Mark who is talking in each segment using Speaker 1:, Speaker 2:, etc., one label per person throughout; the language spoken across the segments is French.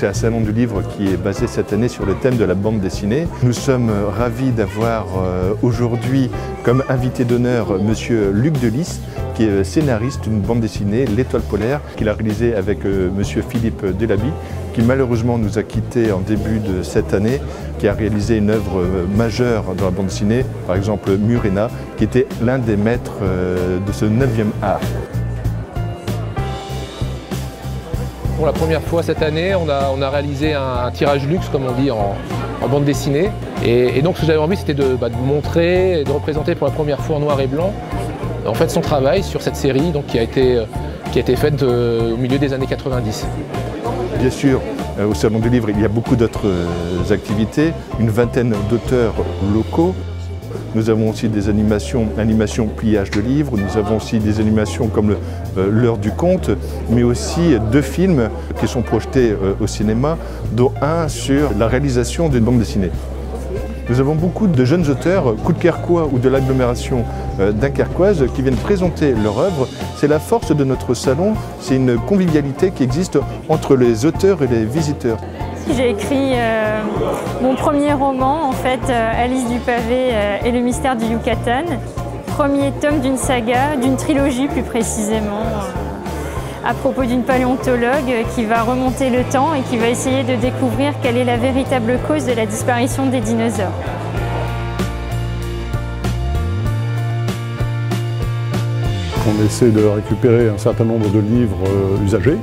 Speaker 1: c'est un salon du livre qui est basé cette année sur le thème de la bande dessinée. Nous sommes ravis d'avoir aujourd'hui comme invité d'honneur monsieur Luc Delis, qui est scénariste d'une bande dessinée, L'Étoile polaire, qu'il a réalisé avec monsieur Philippe Delaby, qui malheureusement nous a quittés en début de cette année, qui a réalisé une œuvre majeure dans la bande dessinée, par exemple Murena, qui était l'un des maîtres de ce 9e art.
Speaker 2: Pour la première fois cette année, on a réalisé un tirage luxe, comme on dit, en bande dessinée. Et donc ce que j'avais envie, c'était de montrer et de représenter pour la première fois en noir et blanc en fait, son travail sur cette série donc, qui a été faite au milieu des années 90.
Speaker 1: Bien sûr, au Salon du Livre, il y a beaucoup d'autres activités, une vingtaine d'auteurs locaux. Nous avons aussi des animations pliage de livres, nous avons aussi des animations comme l'heure du conte, mais aussi 2 films qui sont projetés au cinéma, dont un sur la réalisation d'une bande dessinée. Nous avons beaucoup de jeunes auteurs, Coudekerquois ou de l'agglomération dunkerquoise, qui viennent présenter leur œuvre. C'est la force de notre salon, c'est une convivialité qui existe entre les auteurs et les visiteurs.
Speaker 3: J'ai écrit mon premier roman, en fait, Alice du Pavé et le mystère du Yucatan. Premier tome d'une saga, d'une trilogie plus précisément, à propos d'une paléontologue qui va remonter le temps et qui va essayer de découvrir quelle est la véritable cause de la disparition des dinosaures.
Speaker 4: On essaie de récupérer un certain nombre de livres usagés,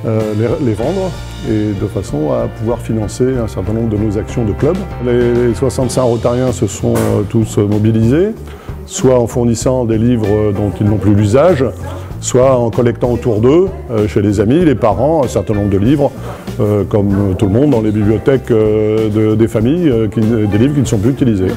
Speaker 4: les vendre, et de façon à pouvoir financer un certain nombre de nos actions de club. Les 65 Rotariens se sont tous mobilisés, soit en fournissant des livres dont ils n'ont plus l'usage, soit en collectant autour d'eux, chez les amis, les parents, un certain nombre de livres, comme tout le monde dans les bibliothèques des familles, des livres qui ne sont plus utilisés.